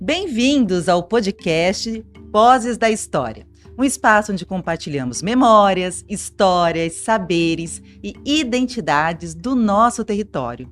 Bem-vindos ao podcast Vozes da História, um espaço onde compartilhamos memórias, histórias, saberes e identidades do nosso território.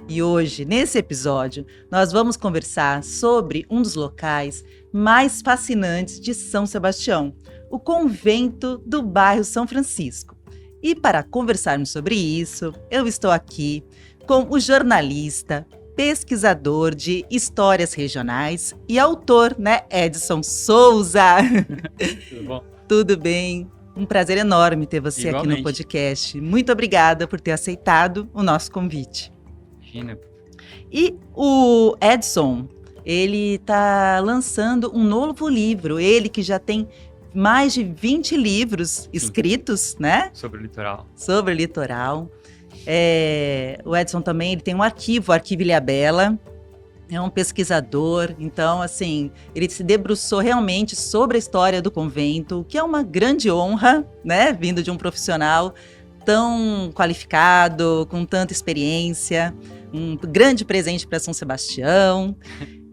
E hoje, nesse episódio, nós vamos conversar sobre um dos locais mais fascinantes de São Sebastião, o convento do bairro São Francisco. E para conversarmos sobre isso, eu estou aqui com o jornalista, pesquisador de histórias regionais e autor, Edson Souza. Tudo bom? Tudo bem? Um prazer enorme ter você Igualmente. aqui no podcast. Muito obrigada por ter aceitado o nosso convite. Imagina. E o Edson, ele está lançando um novo livro, ele que já tem mais de 20 livros escritos, né? Sobre o litoral. Sobre o litoral. O Edson também ele tem um arquivo, o Arquivo Ilhabela, é um pesquisador, então, assim, ele se debruçou realmente sobre a história do convento, o que é uma grande honra, né, vindo de um profissional tão qualificado, com tanta experiência, um grande presente para São Sebastião.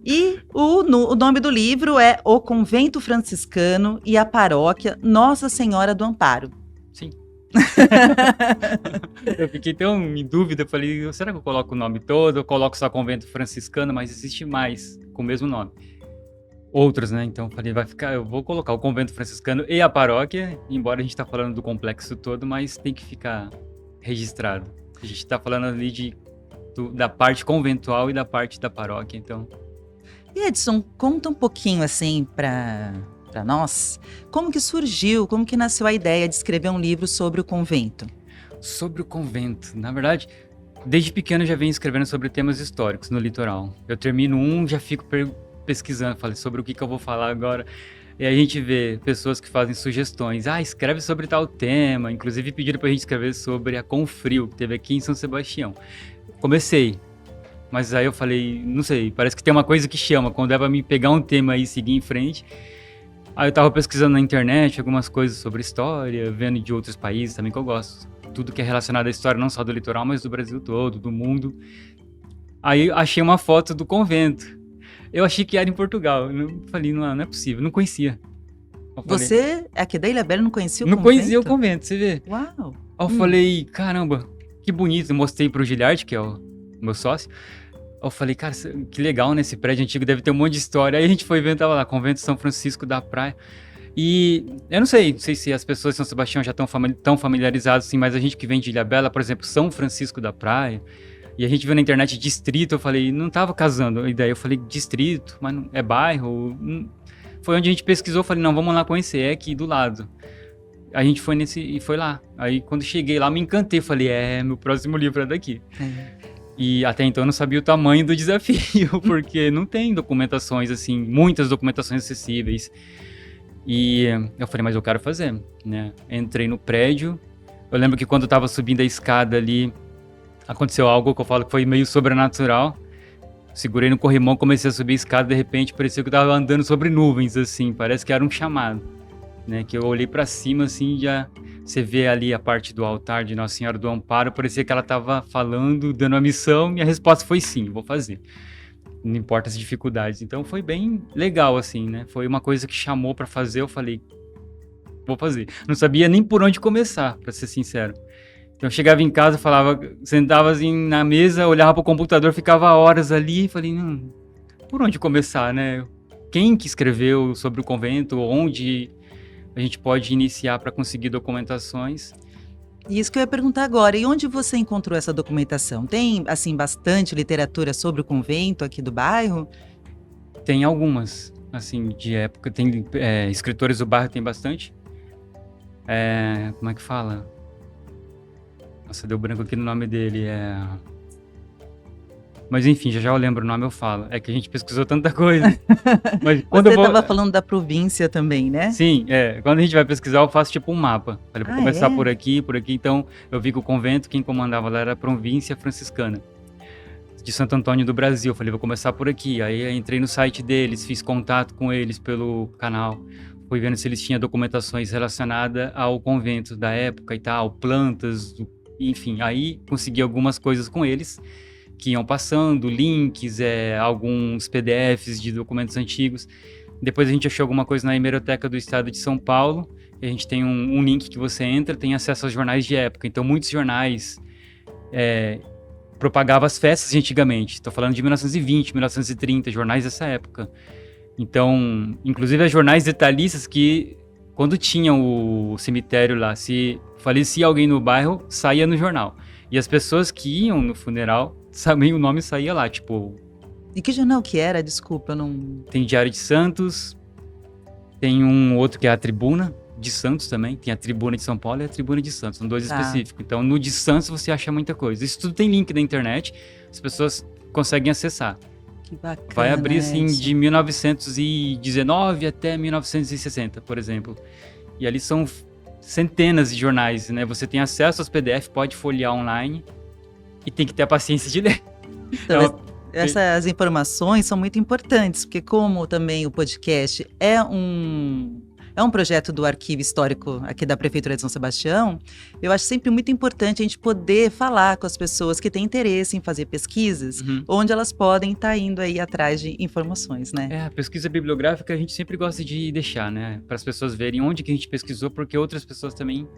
E o nome do livro é O Convento Franciscano e a Paróquia Nossa Senhora do Amparo. Sim. Eu fiquei tão em dúvida, falei, será que eu coloco o nome todo? Eu coloco só Convento Franciscano, mas existe mais com o mesmo nome. Outros, né? Então falei, eu vou colocar o Convento Franciscano e a Paróquia, embora a gente tá falando do complexo todo, mas tem que ficar registrado. A gente tá falando ali da parte conventual e da parte da paróquia, então... E Edson, conta um pouquinho assim para nós, como que surgiu, como que nasceu a ideia de escrever um livro sobre o convento? Sobre o convento, na verdade, desde pequeno eu já venho escrevendo sobre temas históricos no litoral. Eu termino já fico pesquisando, falei sobre o que eu vou falar agora. E aí a gente vê pessoas que fazem sugestões, escreve sobre tal tema, inclusive pediram pra gente escrever sobre a Confrio, que teve aqui em São Sebastião. Comecei. Mas aí eu falei, não sei, parece que tem uma coisa que chama, quando é pra mim pegar um tema e seguir em frente. Aí eu tava pesquisando na internet algumas coisas sobre história, vendo de outros países também que eu gosto. Tudo que é relacionado à história, não só do litoral, mas do Brasil todo, do mundo. Aí eu achei uma foto do convento. Eu achei que era em Portugal. Eu falei, não é possível, não conhecia. Você, aqui da Ilhabela, não conhecia o convento? Não conhecia o convento, você vê. Uau! Aí eu falei, caramba, que bonito. Eu mostrei pro Giliard, que é o meu sócio. Eu falei, cara, que legal, né? Esse prédio antigo deve ter um monte de história. Aí a gente foi ver, tava lá, Convento São Francisco da Praia. E eu não sei se as pessoas de São Sebastião já estão tão familiarizadas, assim, mas a gente que vem de Ilhabela, por exemplo, São Francisco da Praia, e a gente viu na internet distrito, eu falei, não tava casando. E daí eu falei, distrito, mas não, é bairro. Foi onde a gente pesquisou, falei, não, vamos lá conhecer, é aqui do lado. A gente foi e foi lá. Aí quando cheguei lá, me encantei, falei, meu próximo livro é daqui. E até então eu não sabia o tamanho do desafio, porque não tem documentações, assim, muitas documentações acessíveis. E eu falei, mas eu quero fazer, né? Entrei no prédio, eu lembro que quando eu tava subindo a escada ali, aconteceu algo que eu falo que foi meio sobrenatural. Segurei no corrimão, comecei a subir a escada, de repente parecia que eu tava andando sobre nuvens, assim, parece que era um chamado, né? Que eu olhei pra cima, assim, já... Você vê ali a parte do altar de Nossa Senhora do Amparo, parecia que ela estava falando, dando a missão, e a resposta foi sim, vou fazer. Não importa as dificuldades. Então foi bem legal, assim, né? Foi uma coisa que chamou para fazer, eu falei, vou fazer. Não sabia nem por onde começar, para ser sincero. Então eu chegava em casa, sentava assim na mesa, olhava pro computador, ficava horas ali, e falei, por onde começar, né? Quem que escreveu sobre o convento, onde... a gente pode iniciar para conseguir documentações. Isso que eu ia perguntar agora. E onde você encontrou essa documentação? Tem, assim, bastante literatura sobre o convento aqui do bairro? Tem algumas, assim, de época. Tem escritores do bairro, tem bastante. Como é que fala? Nossa, deu branco aqui no nome dele. Mas enfim, já eu lembro o nome, eu falo. É que a gente pesquisou tanta coisa. Mas quando Você estava falando da província também, né? Sim, quando a gente vai pesquisar, eu faço tipo um mapa. Falei, vou começar por aqui. Então eu vi que o convento, quem comandava lá era a província franciscana de Santo Antônio do Brasil. Falei, vou começar por aqui. Aí eu entrei no site deles, fiz contato com eles pelo canal. Fui vendo se eles tinham documentações relacionadas ao convento da época e tal, plantas, enfim. Aí consegui algumas coisas com eles. que iam passando, links, alguns PDFs de documentos antigos. Depois a gente achou alguma coisa na Hemeroteca do Estado de São Paulo, e a gente tem um link que você entra, tem acesso aos jornais de época. Então, muitos jornais propagavam as festas de antigamente. Estou falando de 1920, 1930, jornais dessa época. Então, inclusive, jornais detalhistas que, quando tinham o cemitério lá, se falecia alguém no bairro, saía no jornal. E as pessoas que iam no funeral, também o nome saía lá, tipo... E que jornal que era? Desculpa, eu não... Tem Diário de Santos, tem um outro que é a Tribuna de Santos também, tem a Tribuna de São Paulo e a Tribuna de Santos, são dois específicos. Então, no de Santos você acha muita coisa. Isso tudo tem link na internet, as pessoas conseguem acessar. Que bacana. Vai abrir, assim, de 1919 até 1960, por exemplo. E ali são centenas de jornais, né? Você tem acesso aos PDF, pode folhear online e tem que ter a paciência de ler. Então, essas informações são muito importantes, porque como também o podcast é um projeto do Arquivo Histórico aqui da Prefeitura de São Sebastião, eu acho sempre muito importante a gente poder falar com as pessoas que têm interesse em fazer pesquisas, onde elas podem estar indo aí atrás de informações, né? A pesquisa bibliográfica a gente sempre gosta de deixar, né? Para as pessoas verem onde que a gente pesquisou, porque outras pessoas também...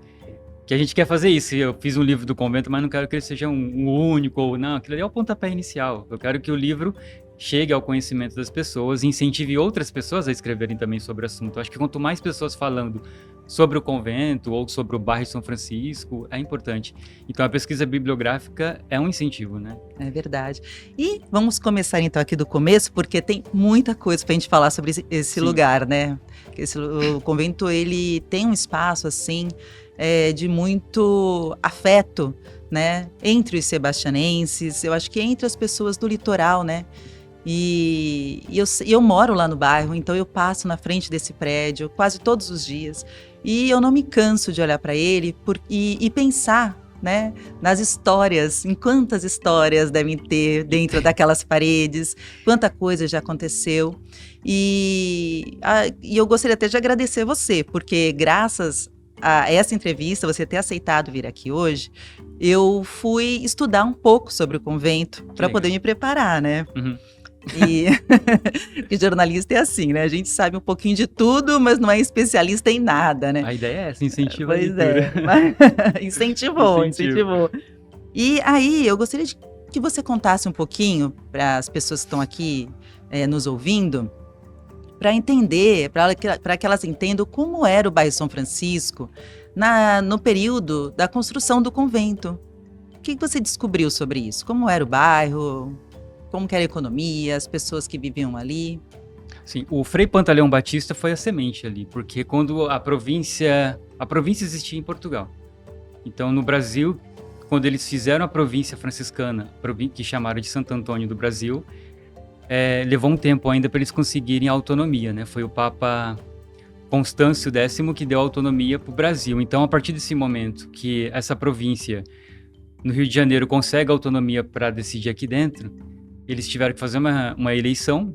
Que a gente quer fazer isso. Eu fiz um livro do convento, mas não quero que ele seja um único, ou não. Aquilo ali é o pontapé inicial. Eu quero que o livro chegue ao conhecimento das pessoas e incentive outras pessoas a escreverem também sobre o assunto. Eu acho que quanto mais pessoas falando sobre o convento ou sobre o bairro de São Francisco, é importante. Então, a pesquisa bibliográfica é um incentivo, né? É verdade. E vamos começar então aqui do começo, porque tem muita coisa para a gente falar sobre esse lugar, né? O convento, ele tem um espaço, assim... de muito afeto, né, entre os sebastianenses, eu acho que entre as pessoas do litoral, né, e eu moro lá no bairro, então eu passo na frente desse prédio quase todos os dias, e eu não me canso de olhar para ele e pensar, né, nas histórias, em quantas histórias devem ter dentro daquelas paredes, quanta coisa já aconteceu, e eu gostaria até de agradecer você, porque graças a essa entrevista, você ter aceitado vir aqui hoje, eu fui estudar um pouco sobre o convento para poder me preparar, né? E porque jornalista é assim, né? A gente sabe um pouquinho de tudo, mas não é especialista em nada, né? A ideia é essa, incentivar a Pois leitura. Incentivou. E aí, eu gostaria que você contasse um pouquinho para as pessoas que estão aqui nos ouvindo, para entender, para que elas entendam como era o bairro São Francisco no período da construção do convento. O que você descobriu sobre isso? Como era o bairro? Como que era a economia? As pessoas que viviam ali? Sim, o Frei Pantaleão Batista foi a semente ali, porque quando a província existia em Portugal. Então, no Brasil, quando eles fizeram a província franciscana, que chamaram de Santo Antônio do Brasil, levou um tempo ainda para eles conseguirem a autonomia, né? Foi o Papa Constâncio X que deu autonomia para o Brasil. Então, a partir desse momento que essa província no Rio de Janeiro consegue autonomia para decidir aqui dentro, eles tiveram que fazer uma eleição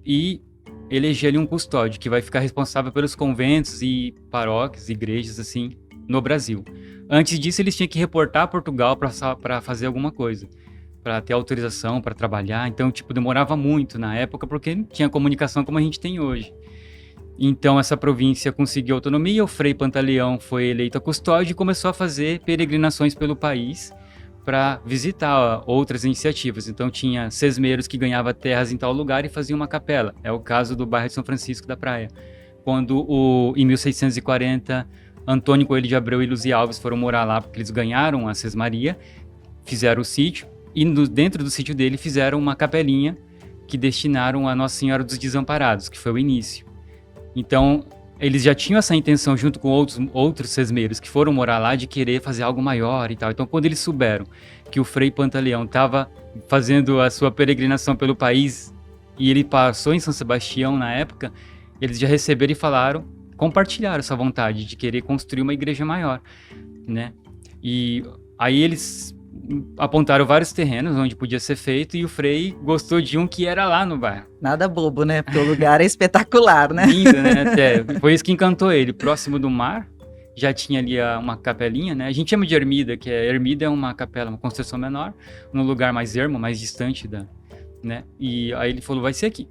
e eleger ali um custódio que vai ficar responsável pelos conventos e paróquias, igrejas, assim, no Brasil. Antes disso, eles tinham que reportar a Portugal para fazer alguma coisa, para ter autorização para trabalhar. Então, demorava muito na época, porque não tinha comunicação como a gente tem hoje. Então, essa província conseguiu autonomia, o Frei Pantaleão foi eleito a custódio e começou a fazer peregrinações pelo país para visitar outras iniciativas. Então, tinha sesmeiros que ganhavam terras em tal lugar e faziam uma capela. É o caso do bairro de São Francisco da Praia. Quando, em 1640, Antônio Coelho de Abreu e Luzia Alves foram morar lá, porque eles ganharam a sesmaria, fizeram o sítio, e dentro do sítio dele fizeram uma capelinha que destinaram a Nossa Senhora dos Desamparados, que foi o início. Então, eles já tinham essa intenção, junto com outros sesmeiros que foram morar lá, de querer fazer algo maior e tal. Então, quando eles souberam que o Frei Pantaleão estava fazendo a sua peregrinação pelo país e ele passou em São Sebastião na época, eles já receberam e compartilharam essa vontade de querer construir uma igreja maior, né? E aí eles apontaram vários terrenos onde podia ser feito e o Frei gostou de um que era lá no bairro. Nada bobo, né? Porque o lugar é espetacular, né? Lindo, né? Até foi isso que encantou ele, próximo do mar. já tinha ali uma capelinha, né? A gente chama de ermida, que ermida é uma capela, uma construção menor, num lugar mais ermo, mais distante né? E aí ele falou, vai ser aqui.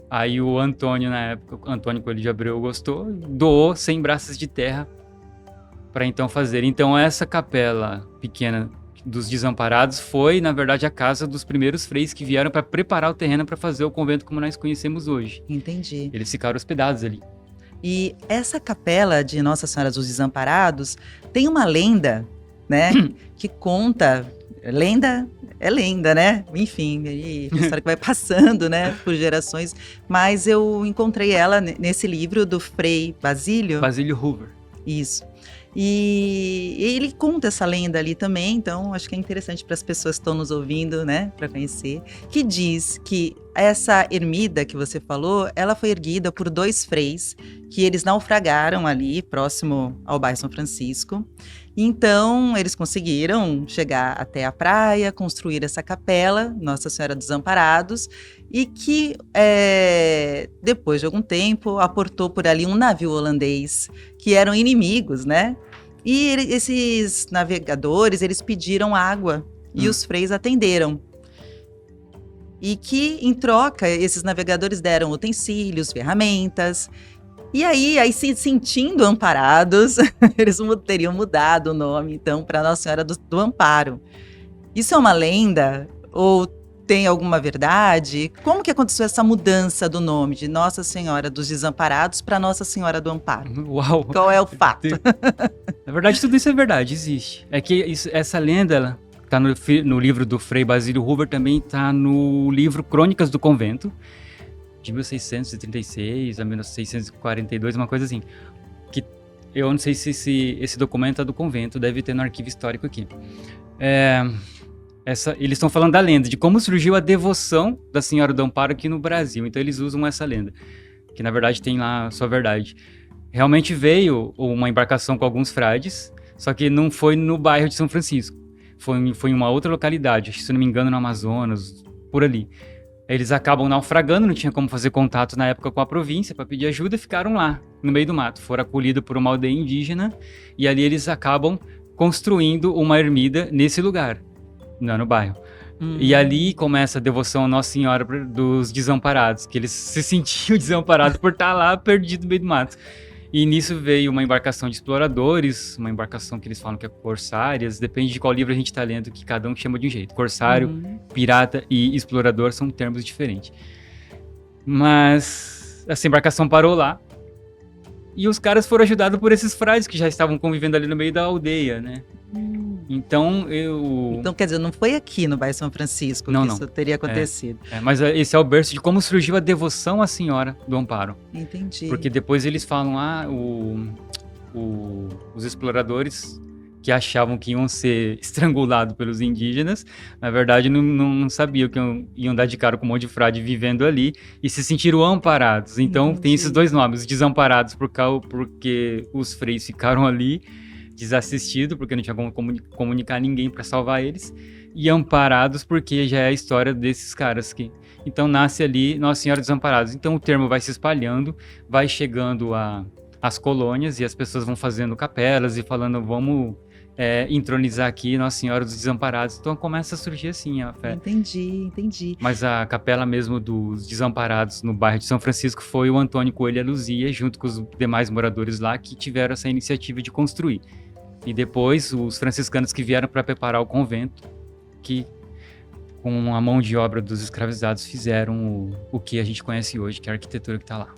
Aí o Antônio, na época, o Antônio Coelho de Abreu gostou, doou 100 braças de terra para então fazer. Então essa capela pequena dos Desamparados foi, na verdade, a casa dos primeiros freis que vieram para preparar o terreno para fazer o convento como nós conhecemos hoje. Entendi. Eles ficaram hospedados ali. E essa capela de Nossa Senhora dos Desamparados tem uma lenda, né, que conta, lenda é lenda, né? Enfim, aí a história que vai passando, né, por gerações. Mas eu encontrei ela nesse livro do Frei Basílio. Basílio Hoover. Isso. E ele conta essa lenda ali também, então acho que é interessante para as pessoas que estão nos ouvindo, né, para conhecer, que diz que essa ermida que você falou, ela foi erguida por 2 freis que eles naufragaram ali próximo ao bairro São Francisco. Então eles conseguiram chegar até a praia, construir essa capela, Nossa Senhora dos Amparados, e que depois de algum tempo aportou por ali um navio holandês, que eram inimigos, né? E esses navegadores, eles pediram água e os freis atenderam. E que, em troca, esses navegadores deram utensílios, ferramentas. E aí se sentindo amparados, eles teriam mudado o nome, então, para Nossa Senhora do Amparo. Isso é uma lenda? Ou tem alguma verdade? Como que aconteceu essa mudança do nome de Nossa Senhora dos Desamparados para Nossa Senhora do Amparo? Uau! Qual é o fato? Na verdade, tudo isso é verdade, existe. É que essa lenda, ela tá no livro do Frei Basílio Hoover, também tá no livro Crônicas do Convento, de 1636 a 1642, uma coisa assim. Que eu não sei se esse documento é do convento, deve ter no arquivo histórico aqui. Eles estão falando da lenda, de como surgiu a devoção da Senhora do Amparo aqui no Brasil. Então eles usam essa lenda, que na verdade tem lá a sua verdade. Realmente veio uma embarcação com alguns frades, só que não foi no bairro de São Francisco. Foi em uma outra localidade, se não me engano no Amazonas, por ali. Eles acabam naufragando, não tinha como fazer contato na época com a província para pedir ajuda, ficaram lá, no meio do mato. Foram acolhidos por uma aldeia indígena e ali eles acabam construindo uma ermida nesse lugar, no bairro. E ali começa a devoção à Nossa Senhora dos Desamparados, que eles se sentiam desamparados por estar lá perdido no meio do mato. E nisso veio uma embarcação de exploradores, uma embarcação que eles falam que é corsárias, depende de qual livro a gente está lendo, que cada um chama de um jeito. Corsário, pirata e explorador são termos diferentes. Mas essa embarcação parou lá e os caras foram ajudados por esses frades que já estavam convivendo ali no meio da aldeia, né? Então, quer dizer, não foi aqui no bairro São Francisco que isso teria acontecido. Mas esse é o berço de como surgiu a devoção à Senhora do Amparo. Entendi. Porque depois eles falam, os exploradores que achavam que iam ser estrangulados pelos indígenas, na verdade não sabiam que iam dar de cara com um monte de frade vivendo ali e se sentiram amparados. Então tem esses 2 nomes, desamparados porque os freis ficaram ali, desassistido, porque não tinha como comunicar ninguém para salvar eles, e amparados porque já é a história desses caras que... Então nasce ali Nossa Senhora dos Desamparados. Então o termo vai se espalhando, vai chegando às colônias e as pessoas vão fazendo capelas e falando, vamos entronizar aqui Nossa Senhora dos Desamparados. Então começa a surgir assim a fé. Entendi. Mas a capela mesmo dos Desamparados no bairro de São Francisco foi o Antônio Coelho e a Luzia, junto com os demais moradores lá, que tiveram essa iniciativa de construir. E depois os franciscanos que vieram para preparar o convento, que com a mão de obra dos escravizados fizeram o que a gente conhece hoje, que é a arquitetura que está lá.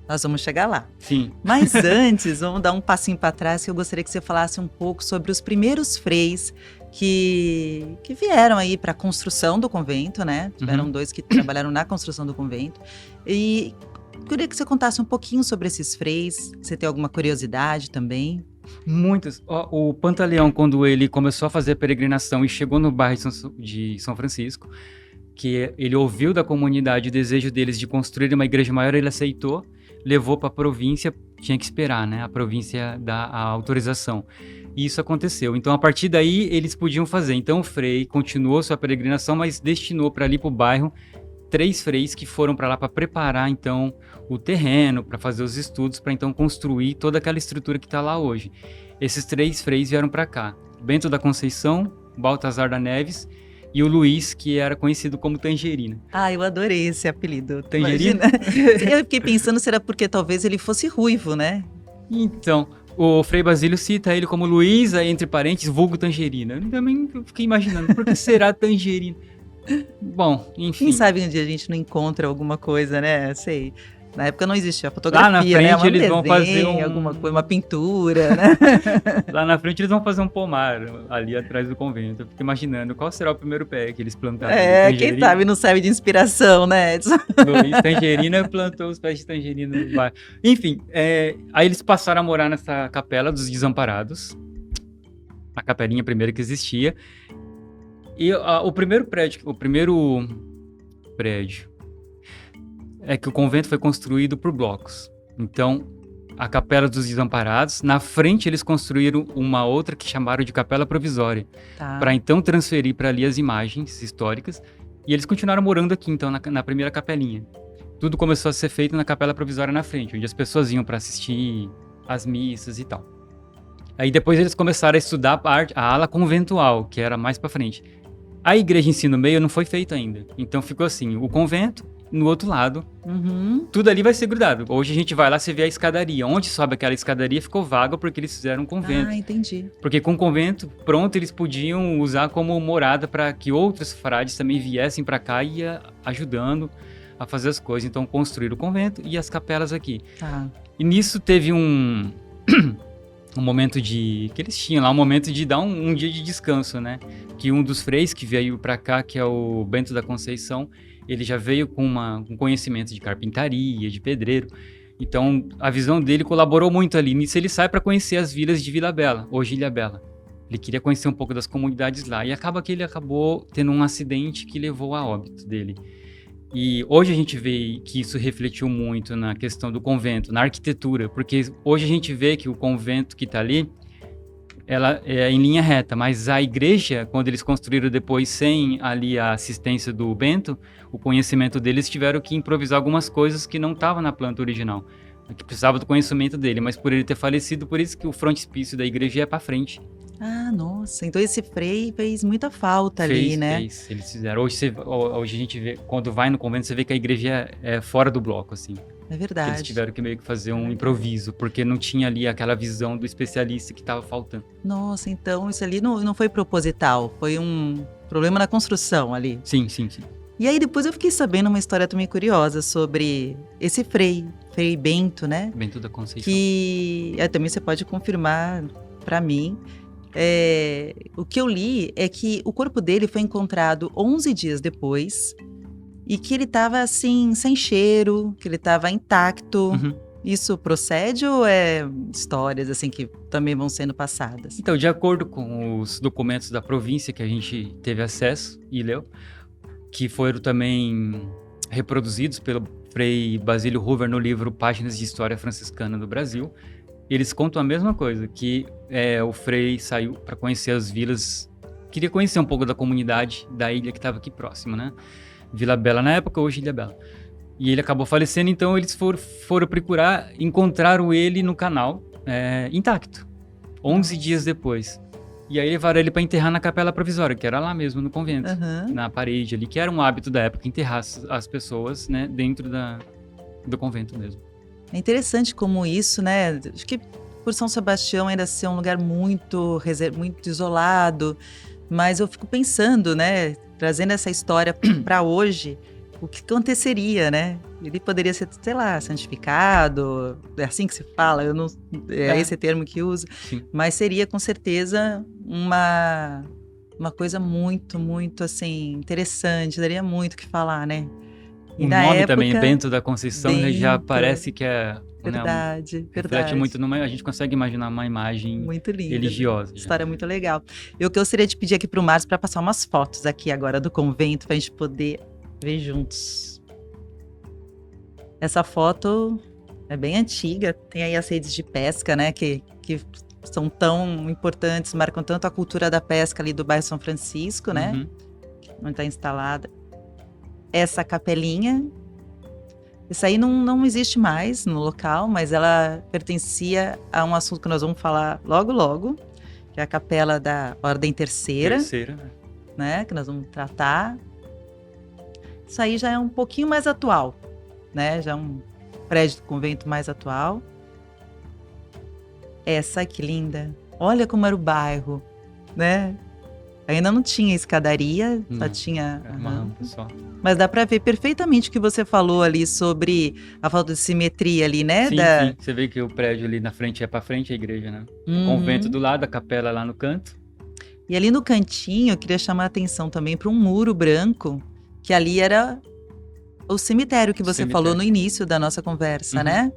Nós vamos chegar lá. Sim. Mas antes, vamos dar um passinho para trás, que eu gostaria que você falasse um pouco sobre os primeiros freis que vieram aí para a construção do convento, né? Tiveram 2 que trabalharam na construção do convento. E queria que você contasse um pouquinho sobre esses freis, se você tem alguma curiosidade também. Muitas. O Pantaleão, quando ele começou a fazer a peregrinação e chegou no bairro de São Francisco, que ele ouviu da comunidade o desejo deles de construir uma igreja maior, ele aceitou, levou para a província, tinha que esperar, né? A província dar a autorização. E isso aconteceu. Então, a partir daí, eles podiam fazer. Então, o Frei continuou sua peregrinação, mas destinou para ali, para o bairro, 3 freis que foram para lá para preparar, então, o terreno, para fazer os estudos, para então construir toda aquela estrutura que está lá hoje. Esses 3 freis vieram para cá. Bento da Conceição, Baltazar da Neves e o Luiz, que era conhecido como Tangerina. Ah, eu adorei esse apelido. Tangerina? Eu fiquei pensando se era porque talvez ele fosse ruivo, né? Então, o Frei Basílio cita ele como Luiz, aí, entre parênteses, vulgo Tangerina. Eu também fiquei imaginando, por que será Tangerina? Bom, enfim. Quem sabe um dia a gente não encontra alguma coisa, né? Sei. Na época não existia a fotografia, Lá na frente né? Um eles vão fazer alguma coisa, uma pintura, né? Lá na frente eles vão fazer um pomar ali atrás do convento. Eu fico imaginando qual será o primeiro pé que eles plantaram. Quem sabe não serve de inspiração, né, Edson? Luiz Tangerina plantou os pés de tangerina no bairro. Enfim, aí eles passaram a morar nessa capela dos desamparados. A capelinha primeira que existia. E o primeiro prédio é que o convento foi construído por blocos. Então, a Capela dos Desamparados, na frente eles construíram uma outra que chamaram de Capela Provisória, para então transferir para ali as imagens históricas, e eles continuaram morando aqui, então, na primeira capelinha. Tudo começou a ser feito na Capela Provisória na frente, onde as pessoas iam para assistir as missas e tal. Aí depois eles começaram a estudar a ala conventual, que era mais para frente. A igreja em si no meio não foi feita ainda, então ficou assim, o convento, no outro lado, tudo ali vai ser grudado. Hoje a gente vai lá, você vê a escadaria. Onde sobe aquela escadaria ficou vaga porque eles fizeram um convento. Ah, entendi. Porque com o convento, pronto, eles podiam usar como morada para que outros frades também viessem para cá e ia ajudando a fazer as coisas. Então construíram o convento e as capelas aqui. Tá. E nisso teve um momento que eles tinham lá, um momento de dar um dia de descanso, né? Que um dos freis que veio para cá, que é o Bento da Conceição, ele já veio com um conhecimento de carpintaria, de pedreiro. Então, a visão dele colaborou muito ali. Nisso, ele sai para conhecer as vilas de Vila Bela, hoje Ilha Bela. Ele queria conhecer um pouco das comunidades lá. E acaba que ele acabou tendo um acidente que levou a óbito dele. E hoje a gente vê que isso refletiu muito na questão do convento, na arquitetura. Porque hoje a gente vê que o convento que está ali, ela é em linha reta, mas a igreja, quando eles construíram depois sem ali a assistência do Bento, o conhecimento deles tiveram que improvisar algumas coisas que não estavam na planta original, que precisava do conhecimento dele, mas por ele ter falecido, por isso que o frontispício da igreja é para frente. Ah, nossa, então esse frei fez muita falta ali, né? Fez, eles fizeram. Hoje a gente vê, quando vai no convento, você vê que a igreja é fora do bloco, assim. É verdade. Eles tiveram que meio que fazer um improviso, porque não tinha ali aquela visão do especialista que estava faltando. Nossa, então isso ali não foi proposital, foi um problema na construção ali. Sim. E aí depois eu fiquei sabendo uma história também curiosa sobre esse Frei Bento, né? Bento da Conceição. Que também você pode confirmar para mim. O que eu li é que o corpo dele foi encontrado 11 dias depois e que ele estava assim, sem cheiro, que ele estava intacto. Uhum. Isso procede ou é histórias assim que também vão sendo passadas? Então, de acordo com os documentos da província que a gente teve acesso e leu, que foram também reproduzidos pelo Frei Basílio Hoover no livro Páginas de História Franciscana do Brasil, eles contam a mesma coisa, que o Frei saiu para conhecer as vilas, queria conhecer um pouco da comunidade da ilha que estava aqui próxima, né? Vila Bela na época, hoje Ilha Bela. E ele acabou falecendo, então eles foram procurar, encontraram ele no canal, intacto, 11 dias depois. E aí levaram ele para enterrar na Capela Provisória, que era lá mesmo no convento, na parede ali, que era um hábito da época, enterrar as pessoas, né, dentro do convento mesmo. É interessante como isso, né? Acho que por São Sebastião ainda ser um lugar muito isolado, mas eu fico pensando, né? Trazendo essa história para hoje, o que aconteceria, né? Ele poderia ser, sei lá, santificado, é assim que se fala, eu não, esse termo que usa, mas seria com certeza uma coisa muito, muito assim, interessante, daria muito o que falar, né? O nome também, Bento da Conceição, já parece que é... Verdade. Reflete muito, a gente consegue imaginar uma imagem muito linda, religiosa. História muito legal. Eu gostaria de pedir aqui para o Márcio para passar umas fotos aqui agora do convento, para a gente poder ver juntos. Essa foto é bem antiga, tem aí as redes de pesca, né, que são tão importantes, marcam tanto a cultura da pesca ali do bairro São Francisco, né, onde está instalada. essa capelinha. Isso aí não existe mais no local, mas ela pertencia a um assunto que nós vamos falar logo, logo, que é a capela da Ordem Terceira, né? Que nós vamos tratar. Isso aí já é um pouquinho mais atual, né? Já é um prédio do convento mais atual. Essa que linda. Olha como era o bairro, né? Ainda não tinha escadaria, só tinha... Era uma rampa só. Mas dá pra ver perfeitamente o que você falou ali sobre a falta de simetria ali, né? Sim, sim. Você vê que o prédio ali na frente é pra frente a igreja, né? O convento do lado, a capela lá no canto. E ali no cantinho, eu queria chamar a atenção também para um muro branco, que ali era o cemitério que você falou no início da nossa conversa, né?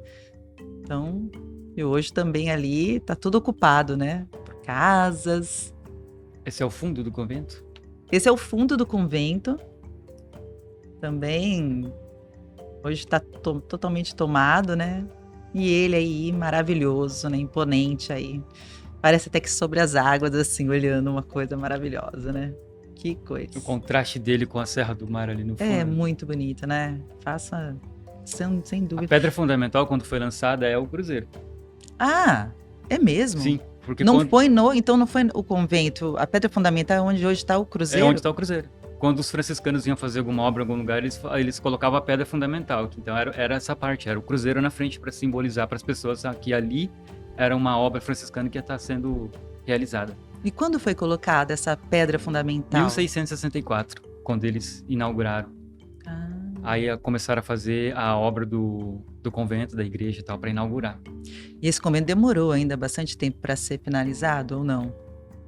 Então, e hoje também ali tá tudo ocupado, né? Por casas. Esse é o fundo do convento? Esse é o fundo do convento. Também hoje está totalmente tomado, né? E ele aí, maravilhoso, né? Imponente aí. Parece até que sobre as águas, assim, olhando, uma coisa maravilhosa, né? Que coisa. O contraste dele com a Serra do Mar ali no fundo. É muito bonito, né? Faça, sem dúvida. A pedra fundamental, quando foi lançada, é o cruzeiro. Ah, é mesmo? Sim. Porque então não foi o convento, a pedra fundamental é onde hoje está o cruzeiro? É onde está o cruzeiro. Quando os franciscanos iam fazer alguma obra em algum lugar, eles colocavam a pedra fundamental. Então era essa parte, era o cruzeiro na frente para simbolizar para as pessoas que ali era uma obra franciscana que ia estar sendo realizada. E quando foi colocada essa pedra fundamental? 1664, quando eles inauguraram. Aí começaram a fazer a obra do convento, da igreja e tal, para inaugurar. E esse convento demorou ainda bastante tempo para ser finalizado ou não?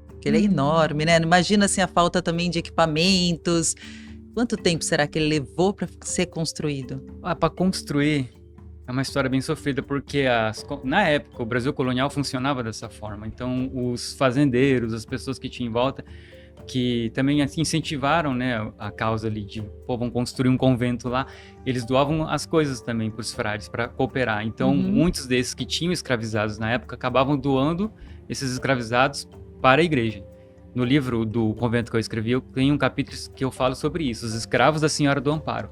Porque ele é enorme, né? Imagina assim, a falta também de equipamentos. Quanto tempo será que ele levou para ser construído? Para construir é uma história bem sofrida, porque na época o Brasil colonial funcionava dessa forma. Então os fazendeiros, as pessoas que tinham em volta, que também assim, incentivaram, né, a causa ali de, vamos construir um convento lá, eles doavam as coisas também para os frades, para cooperar. Então, muitos desses que tinham escravizados na época acabavam doando esses escravizados para a igreja. No livro do convento que eu escrevi, eu tenho um capítulo que eu falo sobre isso, os escravos da Senhora do Amparo.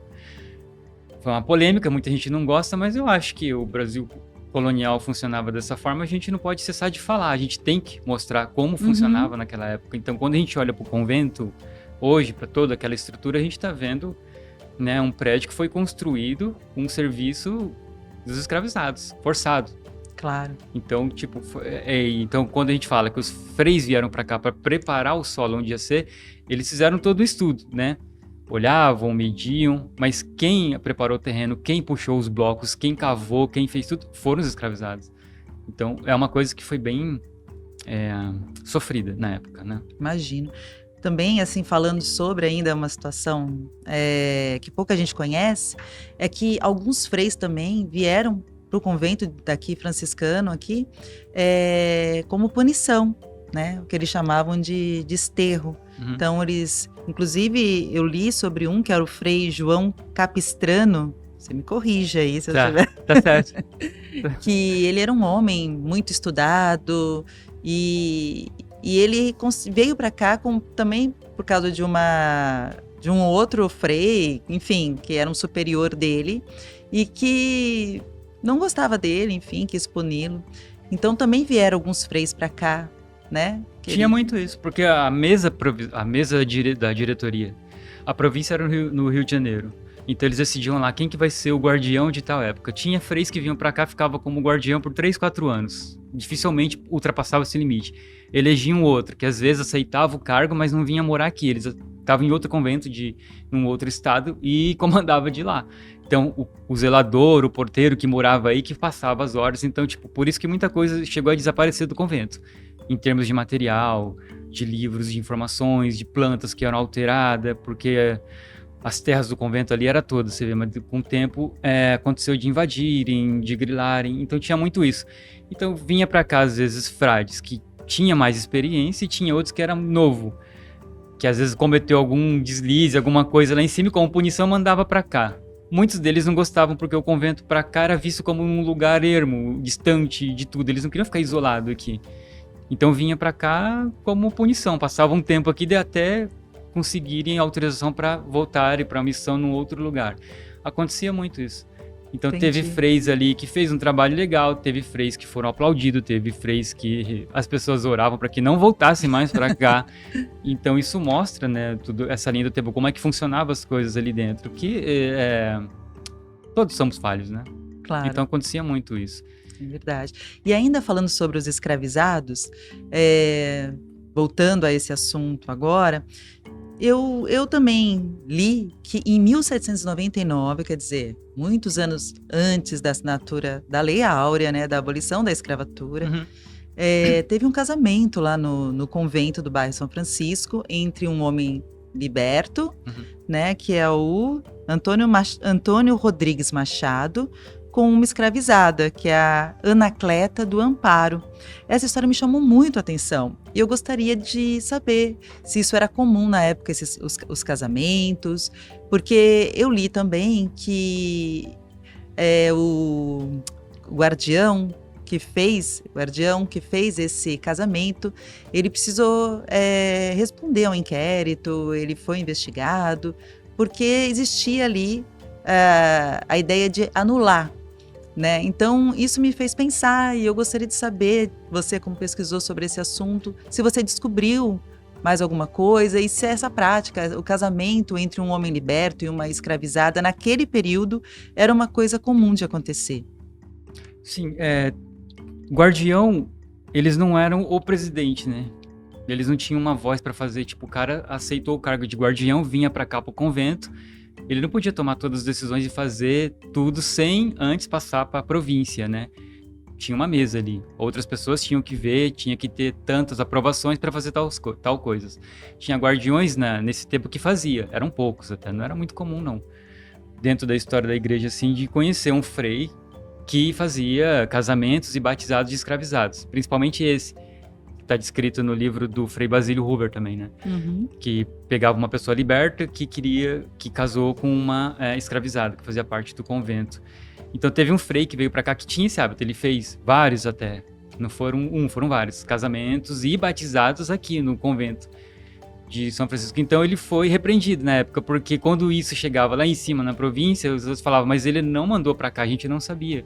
Foi uma polêmica, muita gente não gosta, mas eu acho que o Brasil colonial funcionava dessa forma, a gente não pode cessar de falar, a gente tem que mostrar como funcionava naquela época. Então, quando a gente olha para o convento, hoje, para toda aquela estrutura, a gente está vendo, né, um prédio que foi construído com um serviço dos escravizados, forçado. Claro. Então, tipo, então quando a gente fala que os freis vieram para cá para preparar o solo onde ia ser, eles fizeram todo o estudo, né? Olhavam, mediam, mas quem preparou o terreno, quem puxou os blocos, quem cavou, quem fez tudo, foram os escravizados. Então, é uma coisa que foi bem sofrida na época, né? Imagino. Também, assim, falando sobre ainda uma situação que pouca gente conhece, é que alguns freis também vieram para o convento daqui, franciscano, aqui, como punição, né? O que eles chamavam de desterro. Então, eles... Inclusive, eu li sobre um que era o Frei João Capistrano. Você me corrija aí, se eu tiver... Tá certo. Que ele era um homem muito estudado e ele veio para cá também por causa de um outro frei, enfim, que era um superior dele e que não gostava dele, enfim, quis puni-lo. Então, também vieram alguns freis para cá, né? Tinha muito isso, porque a mesa da diretoria, a província era no Rio de Janeiro. Então eles decidiam lá quem que vai ser o guardião de tal época. Tinha freis que vinham pra cá, ficava como guardião por 3, 4 anos. Dificilmente ultrapassava esse limite. Elegiam outro, que às vezes aceitava o cargo, mas não vinha morar aqui. Eles estavam em outro convento, num outro estado, e comandava de lá. Então, o zelador, o porteiro que morava aí, que passava as ordens. Então, tipo, por isso que muita coisa chegou a desaparecer do convento. Em termos de material, de livros, de informações, de plantas que eram alteradas, porque as terras do convento ali era todas, você vê, mas com o tempo aconteceu de invadirem, de grilarem, então tinha muito isso. Então vinha para cá às vezes frades que tinha mais experiência e tinha outros que era novo, que às vezes cometeu algum deslize, alguma coisa lá em cima e como punição mandava para cá. Muitos deles não gostavam porque o convento para cá era visto como um lugar ermo, distante de tudo, eles não queriam ficar isolados aqui. Então vinha para cá como punição, passava um tempo aqui até conseguirem autorização para voltarem para a missão num outro lugar. Acontecia muito isso. Então teve Entendi. freis ali que fez um trabalho legal, teve freis que foram aplaudidos, teve freis que as pessoas oravam para que não voltassem mais para cá. Então isso mostra, né, tudo essa linha do tempo, como é que funcionavam as coisas ali dentro, que todos somos falhos, né? Claro. Então acontecia muito isso. É verdade. E ainda falando sobre os escravizados, voltando a esse assunto agora, eu também li que em 1799, quer dizer, muitos anos antes da assinatura da Lei Áurea, né, da abolição da escravatura, Uhum. teve um casamento lá no convento do bairro São Francisco entre um homem liberto, Uhum. né, que é o Antônio Rodrigues Machado, com uma escravizada, que é a Anacleta do Amparo. Essa história me chamou muito a atenção e eu gostaria de saber se isso era comum na época, os casamentos, porque eu li também que o guardião que fez esse casamento, ele precisou responder ao inquérito, ele foi investigado, porque existia ali a ideia de anular, né? Então, isso me fez pensar e eu gostaria de saber, você como pesquisou sobre esse assunto, se você descobriu mais alguma coisa e se essa prática, o casamento entre um homem liberto e uma escravizada, naquele período, era uma coisa comum de acontecer. Sim, guardião, eles não eram o presidente, né? Eles não tinham uma voz para fazer, tipo, o cara aceitou o cargo de guardião, vinha para cá pro convento, ele não podia tomar todas as decisões e fazer tudo sem antes passar para a província, né? Tinha uma mesa ali. Outras pessoas tinham que ver, tinha que ter tantas aprovações para fazer tal coisas. Tinha guardiões nesse tempo que fazia. Eram poucos até, não era muito comum, não. Dentro da história da igreja, assim, de conhecer um frei que fazia casamentos e batizados de escravizados. Principalmente esse. Está descrito no livro do Frei Basílio Huber também, né? Uhum. Que pegava uma pessoa liberta que casou com uma escravizada, que fazia parte do convento. Então teve um frei que veio para cá que tinha esse hábito, ele fez vários até, não foram foram vários casamentos e batizados aqui no convento de São Francisco. Então ele foi repreendido na época, porque quando isso chegava lá em cima na província, os outros falavam, mas ele não mandou para cá, a gente não sabia.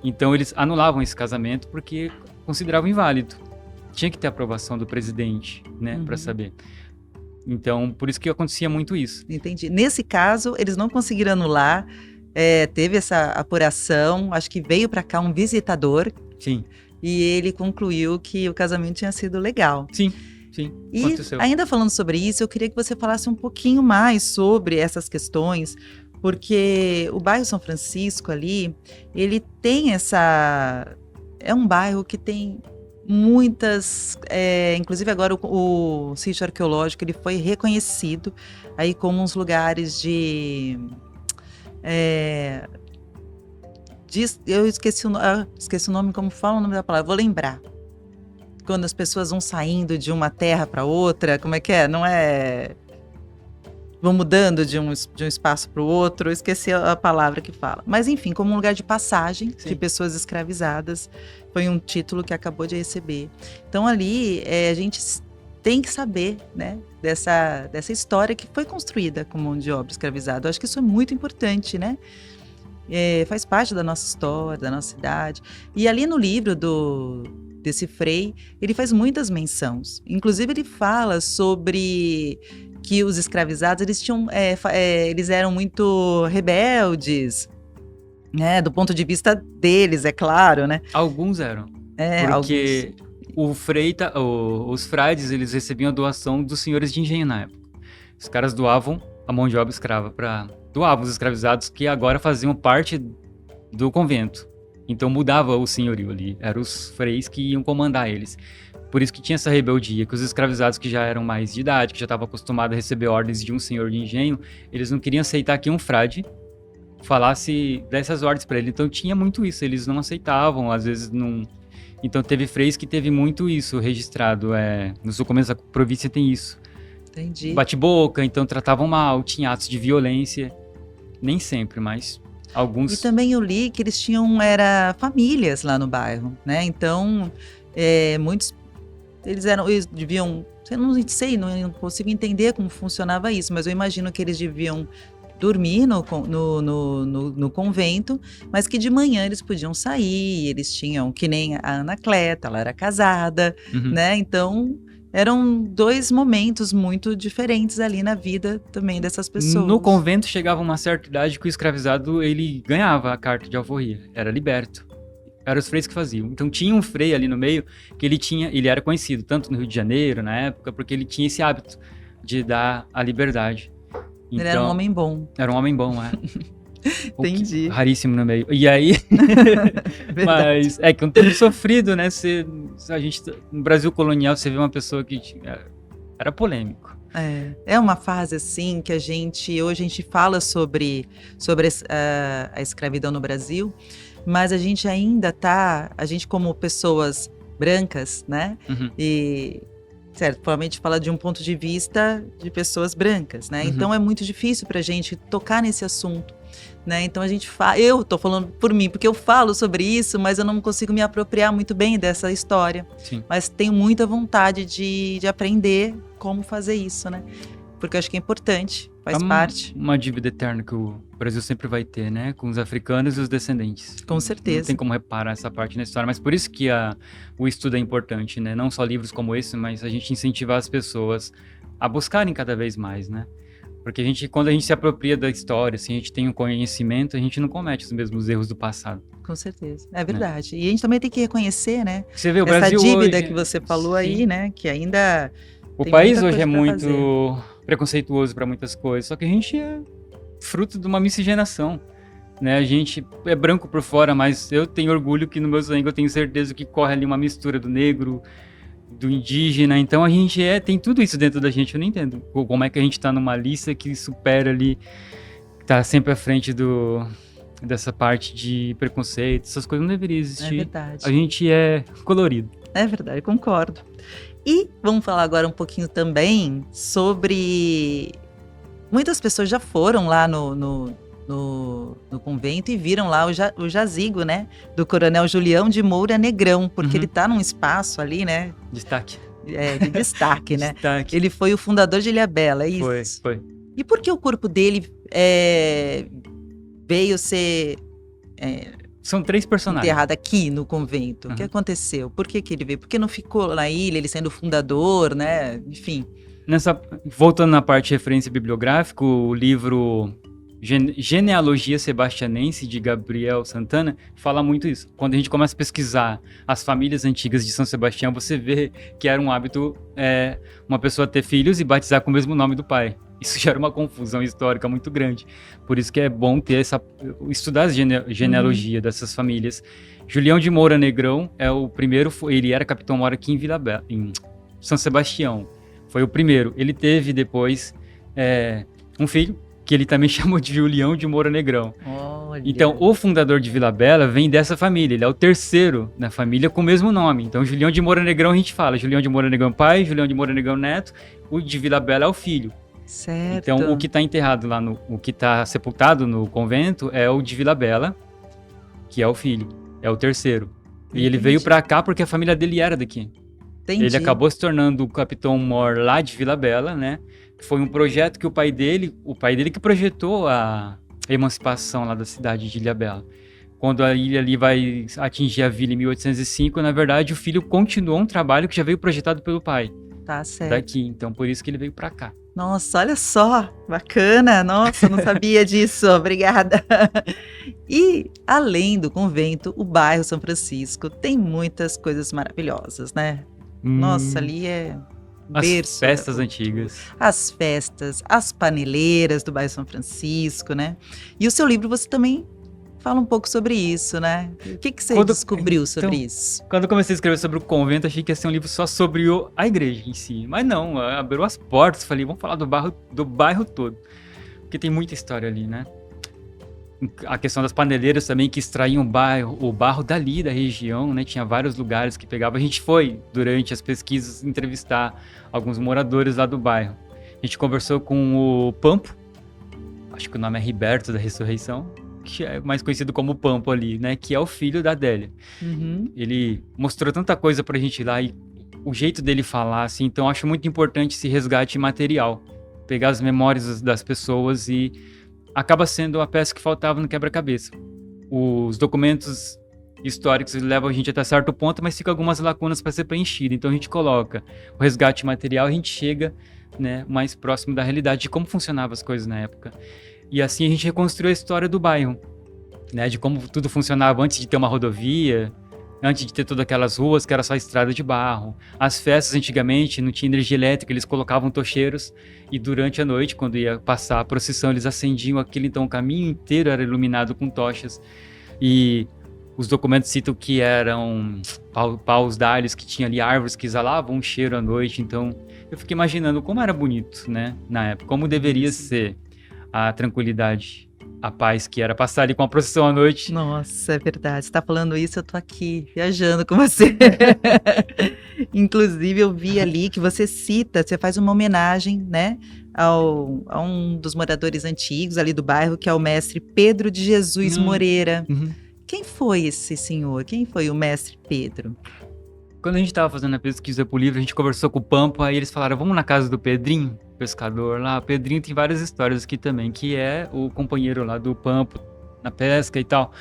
Então eles anulavam esse casamento porque consideravam inválido. Tinha que ter aprovação do presidente, né, para saber. Então, por isso que acontecia muito isso. Entendi. Nesse caso, eles não conseguiram anular, teve essa apuração, acho que veio para cá um visitador. Sim. E ele concluiu que o casamento tinha sido legal. Sim, e aconteceu. Ainda falando sobre isso, eu queria que você falasse um pouquinho mais sobre essas questões, porque o bairro São Francisco ali, ele tem é um bairro que tem muitas, inclusive agora o sítio arqueológico ele foi reconhecido aí como uns lugares eu esqueci o nome, como fala o nome da palavra, vou lembrar. Quando as pessoas vão saindo de uma terra para outra, como é que é? Não é... Vão mudando de um espaço para o outro, eu esqueci a palavra que fala. Mas enfim, como um lugar de passagem de pessoas escravizadas, foi um título que acabou de receber. Então ali a gente tem que saber, né, dessa história que foi construída com mão de obra escravizada. Eu acho que isso é muito importante, né? Faz parte da nossa história, da nossa cidade. E ali no livro desse frei, ele faz muitas menções. Inclusive ele fala sobre que os escravizados eles eram muito rebeldes, né? Do ponto de vista deles, é claro, né? Alguns eram. Porque os frades, eles recebiam a doação dos senhores de engenho na época. Os caras doavam a mão de obra escrava doavam os escravizados que agora faziam parte do convento. Então mudava o senhorio ali, eram os freis que iam comandar eles. Por isso que tinha essa rebeldia, que os escravizados que já eram mais de idade, que já estavam acostumados a receber ordens de um senhor de engenho, eles não queriam aceitar que um frade desse as ordens para ele. Então tinha muito isso, eles não aceitavam, às vezes não... Então teve freis que teve muito isso registrado, nos documentos da província tem isso. Entendi. Bate-boca, então tratavam mal, tinha atos de violência, nem sempre, mas alguns... E também eu li que eles tinham famílias lá no bairro, né? Então, muitos eles deviam, eu não sei, não consigo entender como funcionava isso, mas eu imagino que eles deviam dormir no convento, mas que de manhã eles podiam sair, eles tinham, que nem a Anacleta, ela era casada, Uhum. né? Então, eram 2 momentos muito diferentes ali na vida também dessas pessoas. No convento chegava uma certa idade que o escravizado, ele ganhava a carta de alforria, era liberto. Eram os freis que faziam. Então tinha um frei ali no meio que ele era conhecido, tanto no Rio de Janeiro, na época, porque ele tinha esse hábito de dar a liberdade. Ele era um homem bom. Era um homem bom, é. Entendi. Raríssimo no meio. E aí... Verdade. Mas é que é um tempo sofrido, né? No Brasil colonial, você vê uma pessoa que era polêmico. É uma fase assim que hoje a gente fala sobre a escravidão no Brasil, mas a gente ainda a gente como pessoas brancas, né? Uhum. E certo, provavelmente fala de um ponto de vista de pessoas brancas, né? Uhum. Então é muito difícil pra gente tocar nesse assunto, né? Então eu tô falando por mim, porque eu falo sobre isso, mas eu não consigo me apropriar muito bem dessa história. Sim. Mas tenho muita vontade de aprender como fazer isso, né? Porque eu acho que é importante, faz parte. Uma dívida eterna que o Brasil sempre vai ter, né? Com os africanos e os descendentes. Com certeza. Não tem como reparar essa parte na história, mas por isso que o estudo é importante, né? Não só livros como esse, mas a gente incentivar as pessoas a buscarem cada vez mais, né? Porque quando a gente se apropria da história, assim, a gente tem um conhecimento, a gente não comete os mesmos erros do passado. Com certeza, é verdade. E a gente também tem que reconhecer, né? Você vê o essa Brasil dívida hoje, que você falou sim. aí, né? Que ainda O tem país muita hoje é coisa pra muito fazer. preconceituoso para muitas coisas, só que a gente é fruto de uma miscigenação, né? A gente é branco por fora, mas eu tenho orgulho que no meu sangue eu tenho certeza que corre ali uma mistura do negro, do indígena, então a gente tem tudo isso dentro da gente. Eu não entendo como é que a gente tá numa lista que supera ali, tá sempre à frente dessa parte de preconceito, essas coisas não deveriam existir. É verdade. A gente é colorido. É verdade, concordo. E vamos falar agora um pouquinho também sobre... Muitas pessoas já foram lá no convento e viram lá o jazigo, né? Do Coronel Julião de Moura Negrão, porque ele tá num espaço ali, né? Destaque. De destaque, né? Destaque. Ele foi o fundador de Ilhabela, é isso? Foi. E por que o corpo dele veio ser São 3 personagens. enterrado aqui no convento? O que aconteceu? Por que ele veio? Por que não ficou na ilha, ele sendo fundador, né? Enfim. Voltando na parte de referência bibliográfica, o livro Genealogia Sebastianense, de Gabriel Santana, fala muito isso. Quando a gente começa a pesquisar as famílias antigas de São Sebastião, você vê que era um hábito uma pessoa ter filhos e batizar com o mesmo nome do pai. Isso gera uma confusão histórica muito grande. Por isso que é bom estudar a genealogia dessas famílias. Julião de Moura Negrão é o primeiro, ele era capitão-mor aqui em São Sebastião. Foi o primeiro. Ele teve depois um filho, que ele também chamou de Julião de Moura Negrão. Olha. Então, o fundador de Vila Bela vem dessa família. Ele é o terceiro na família com o mesmo nome. Então, Julião de Moura Negrão, a gente fala Julião de Moura Negrão pai, Julião de Moura Negrão neto. O de Vila Bela é o filho. Certo. Então, o que está enterrado lá, o que está sepultado no convento é o de Vila Bela, que é o filho. É o terceiro. E ele veio para cá porque a família dele era daqui. Entendi. Ele acabou se tornando o capitão-mor lá de Vila Bela, né? Foi um projeto que o pai dele que projetou a emancipação lá da cidade de Ilhabela. Quando a ilha ali vai atingir a vila em 1805, na verdade, o filho continuou um trabalho que já veio projetado pelo pai. Tá certo. Daqui, então por isso que ele veio para cá. Nossa, olha só, bacana, nossa, não sabia disso, obrigada. E, além do convento, o bairro São Francisco tem muitas coisas maravilhosas, né? Nossa, ali é berço. As festas antigas. As festas, as paneleiras do bairro São Francisco, né? E o seu livro você também fala um pouco sobre isso, né? O que você descobriu sobre isso? Quando eu comecei a escrever sobre o convento, achei que ia ser um livro só sobre a igreja em si. Mas não, abriu as portas, falei, vamos falar do bairro todo. Porque tem muita história ali, né? A questão das paneleiras também, que extraíam o barro dali da região, né? Tinha vários lugares que pegavam. A gente foi, durante as pesquisas, entrevistar alguns moradores lá do bairro. A gente conversou com o Pampo, acho que o nome é Riberto da Ressurreição, que é mais conhecido como Pampo ali, né? Que é o filho da Adélia. Uhum. Ele mostrou tanta coisa pra gente ir lá e o jeito dele falar, assim, então eu acho muito importante esse resgate material, pegar as memórias das pessoas e acaba sendo a peça que faltava no quebra-cabeça. Os documentos históricos levam a gente até certo ponto, mas fica algumas lacunas para ser preenchido. Então a gente coloca o resgate material, a gente chega, né, mais próximo da realidade de como funcionavam as coisas na época. E assim a gente reconstruiu a história do bairro, né, de como tudo funcionava antes de ter uma rodovia, antes de ter todas aquelas ruas que era só estrada de barro. As festas antigamente não tinha energia elétrica, eles colocavam tocheiros e durante a noite, quando ia passar a procissão, eles acendiam aquilo, então o caminho inteiro era iluminado com tochas. E os documentos citam que eram paus d'alhos, que tinha ali árvores que exalavam um cheiro à noite. Então eu fiquei imaginando como era bonito, né, na época, como deveria ser a tranquilidade, a paz que era passar ali com a procissão à noite. Nossa, é verdade. Você tá falando isso, eu tô aqui viajando com você. Inclusive, eu vi ali que você cita, você faz uma homenagem, né, a um dos moradores antigos ali do bairro, que é o mestre Pedro de Jesus Moreira. Uhum. Quem foi esse senhor? Quem foi o mestre Pedro? Quando a gente tava fazendo a pesquisa pro livro, a gente conversou com o Pampa, aí eles falaram, vamos na casa do Pedrinho, pescador lá. O Pedrinho tem várias histórias aqui também, que é o companheiro lá do Pampa, na pesca e tal.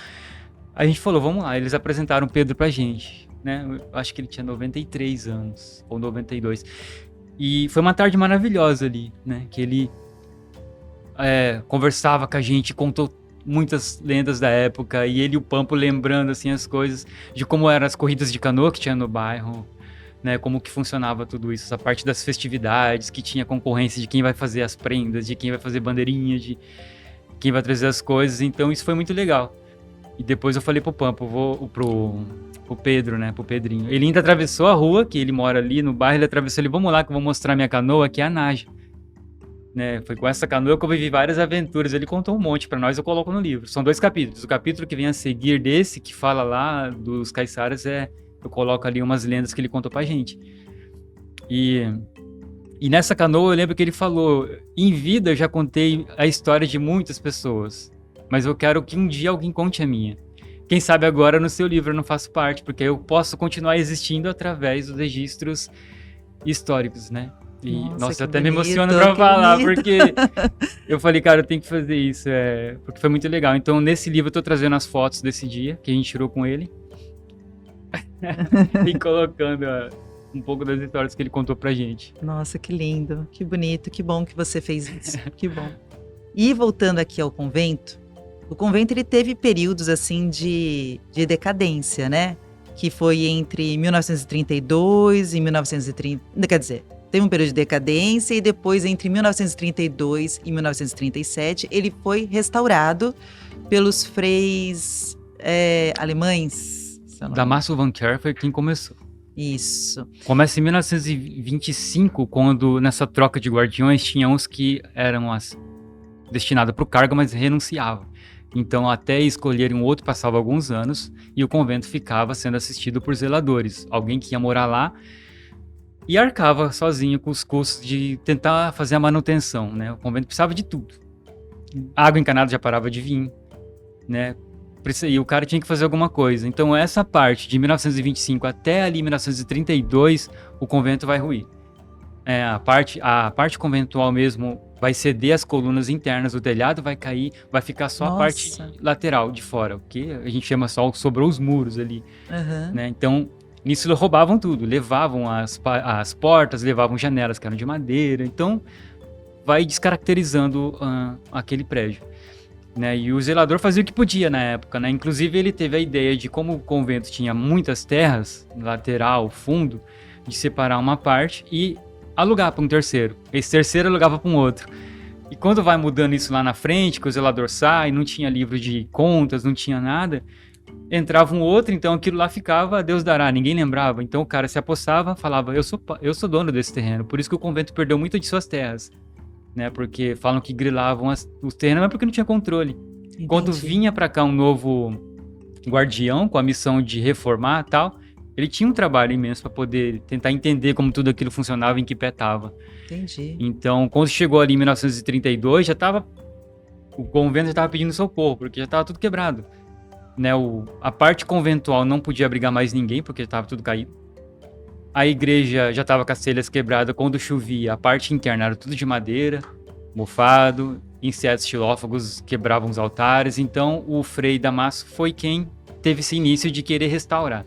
Aí a gente falou, vamos lá. Eles apresentaram o Pedro pra gente, né? Eu acho que ele tinha 93 anos, ou 92. E foi uma tarde maravilhosa ali, né? Que ele conversava com a gente, contou muitas lendas da época, e ele e o Pampo lembrando, assim, as coisas de como eram as corridas de canoa que tinha no bairro, né, como que funcionava tudo isso, essa parte das festividades, que tinha concorrência de quem vai fazer as prendas, de quem vai fazer bandeirinha, de quem vai trazer as coisas, então isso foi muito legal. E depois eu falei pro Pampo, pro Pedro, né, pro Pedrinho. Ele ainda atravessou a rua, que ele mora ali no bairro, ele atravessou, ele, vamos lá que eu vou mostrar minha canoa, que é a Naja. Né, foi com essa canoa que eu vivi várias aventuras. Ele contou um monte pra nós, eu coloco no livro. São 2 capítulos. O capítulo que vem a seguir desse, que fala lá dos caiçaras, eu coloco ali umas lendas que ele contou pra gente. E nessa canoa eu lembro que ele falou, em vida eu já contei a história de muitas pessoas, mas eu quero que um dia alguém conte a minha. Quem sabe agora no seu livro eu não faço parte, porque eu posso continuar existindo através dos registros históricos, né? E, nossa, eu até bonito, me emociono pra falar, bonito. porque eu falei, cara, eu tenho que fazer isso, porque foi muito legal. Então, nesse livro, eu tô trazendo as fotos desse dia, que a gente tirou com ele, e colocando um pouco das histórias que ele contou pra gente. Nossa, que lindo, que bonito, que bom que você fez isso, que bom. E voltando aqui ao convento, o convento ele teve períodos assim de decadência, né? Que foi entre 1932 e 1930, quer dizer, teve um período de decadência e depois entre 1932 e 1937 ele foi restaurado pelos freis alemães. Damaso Van Ker foi quem começou. Isso. Começa em 1925, quando nessa troca de guardiões tinha uns que eram destinados para o cargo, mas renunciavam. Então, até escolherem um outro, passava alguns anos e o convento ficava sendo assistido por zeladores. Alguém que ia morar lá e arcava sozinho com os custos de tentar fazer a manutenção, né? O convento precisava de tudo. A água encanada já parava de vir, né? E o cara tinha que fazer alguma coisa. Então, essa parte de 1925 até ali 1932, o convento vai ruir. A parte conventual mesmo vai ceder as colunas internas, o telhado vai cair, vai ficar só a parte lateral de fora, o que a gente chama só, sobrou os muros ali, né? Então, nisso roubavam tudo, levavam as portas, levavam janelas que eram de madeira, então vai descaracterizando aquele prédio, né? E o zelador fazia o que podia na época, né? Inclusive ele teve a ideia de, como o convento tinha muitas terras, lateral, fundo, de separar uma parte e alugar para um terceiro. Esse terceiro alugava para um outro. E quando vai mudando isso lá na frente, que o zelador sai, não tinha livro de contas, não tinha nada, entrava um outro, então aquilo lá ficava, Deus dará, ninguém lembrava. Então o cara se apossava, falava, eu sou dono desse terreno. Por isso que o convento perdeu muito de suas terras, né? Porque falam que grilavam os terrenos, mas porque não tinha controle. Entendi. Quando vinha para cá um novo guardião com a missão de reformar e tal, ele tinha um trabalho imenso para poder tentar entender como tudo aquilo funcionava e em que pé estava. Entendi. Então, quando chegou ali em 1932, o convento já estava pedindo socorro, porque já estava tudo quebrado, né? A parte conventual não podia abrigar mais ninguém, porque estava tudo caído. A igreja já estava com as telhas quebradas quando chovia. A parte interna era tudo de madeira, mofado, insetos xilófagos quebravam os altares. Então, o Frei Damaso foi quem teve esse início de querer restaurar.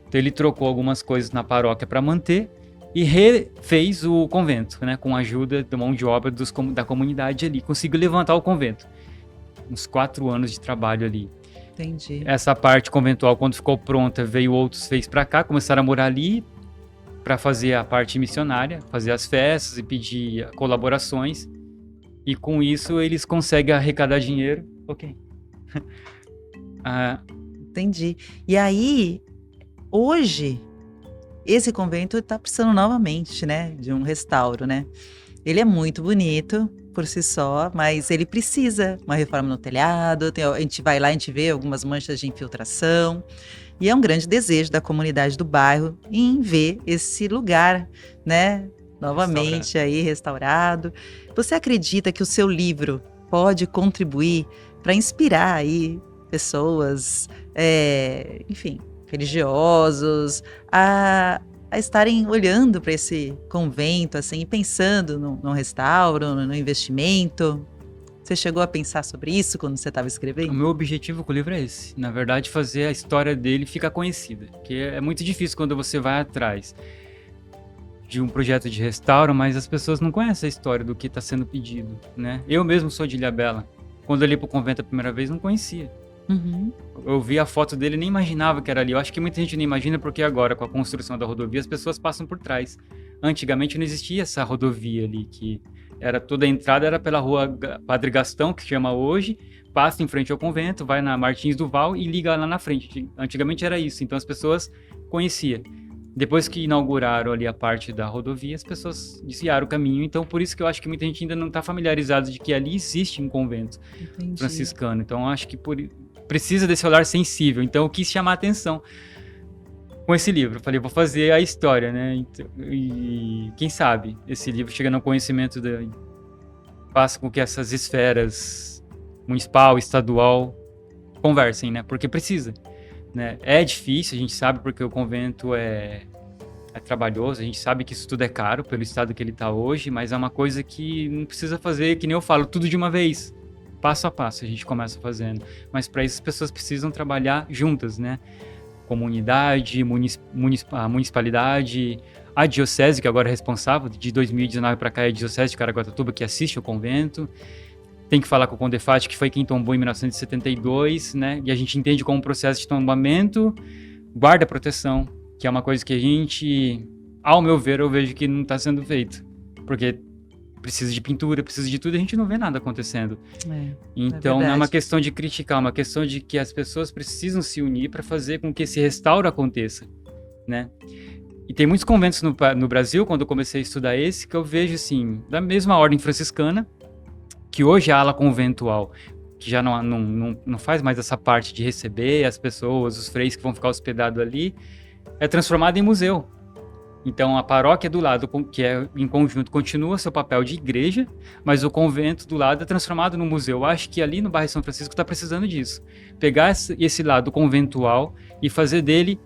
Então, ele trocou algumas coisas na paróquia para manter e refez o convento, né, com a ajuda da mão de obra da comunidade ali. Conseguiu levantar o convento. Uns 4 anos de trabalho ali. Entendi. Essa parte conventual, quando ficou pronta, veio outros fez para cá, começaram a morar ali para fazer a parte missionária, fazer as festas e pedir colaborações. E com isso eles conseguem arrecadar dinheiro. Ok. Entendi. E aí, hoje, esse convento está precisando novamente, né, de um restauro, né? Ele é muito bonito por si só, mas ele precisa uma reforma no telhado. A gente vai lá, a gente vê algumas manchas de infiltração. E é um grande desejo da comunidade do bairro em ver esse lugar, né, novamente aí restaurado. Você acredita que o seu livro pode contribuir para inspirar aí pessoas, enfim, religiosos, a estarem olhando para esse convento assim e pensando no restauro, no investimento? Você chegou a pensar sobre isso quando você estava escrevendo? O meu objetivo com o livro é esse. Na verdade, fazer a história dele ficar conhecida. Porque é muito difícil quando você vai atrás de um projeto de restauro, mas as pessoas não conhecem a história do que está sendo pedido, né? Eu mesmo sou de Ilhabela. Quando eu li para o convento a primeira vez, não conhecia. Uhum. Eu vi a foto dele e nem imaginava que era ali. Eu acho que muita gente não imagina porque agora, com a construção da rodovia, as pessoas passam por trás. Antigamente não existia essa rodovia ali, que era toda a entrada era pela rua Padre Gastão, que chama hoje, passa em frente ao convento, vai na Martins do Val e liga lá na frente. Antigamente era isso, então as pessoas conheciam. Depois que inauguraram ali a parte da rodovia, as pessoas desviaram o caminho. Então, por isso que eu acho que muita gente ainda não está familiarizada de que ali existe um convento franciscano. Então, eu acho que precisa desse olhar sensível. Então, eu quis chamar a atenção com esse livro. Falei, vou fazer a história, né? E quem sabe esse livro chega no conhecimento, faça com que essas esferas municipal, estadual, conversem, né? Porque precisa. Né? É difícil, a gente sabe, porque o convento é trabalhoso, a gente sabe que isso tudo é caro pelo estado que ele está hoje, mas é uma coisa que não precisa fazer, que nem eu falo, tudo de uma vez. Passo a passo a gente começa fazendo. Mas para isso as pessoas precisam trabalhar juntas, né? Comunidade, a municipalidade, a diocese, que agora é responsável, de 2019 para cá é a diocese de Caraguatatuba, que assiste ao convento. Tem que falar com o Condefat, que foi quem tombou em 1972, né? E a gente entende como um processo de tombamento, guarda proteção, que é uma coisa que a gente, ao meu ver, eu vejo que não está sendo feito. Porque precisa de pintura, precisa de tudo, a gente não vê nada acontecendo. Então, não é uma questão de criticar, é uma questão de que as pessoas precisam se unir para fazer com que esse restauro aconteça, né? E tem muitos conventos no Brasil, quando eu comecei a estudar esse, que eu vejo, assim, da mesma ordem franciscana, que hoje a ala conventual, que já não faz mais essa parte de receber as pessoas, os freis que vão ficar hospedados ali, é transformada em museu. Então a paróquia do lado, que é em conjunto, continua seu papel de igreja, mas o convento do lado é transformado num museu. Eu acho que ali no bairro São Francisco está precisando disso. Pegar esse lado conventual e fazer dele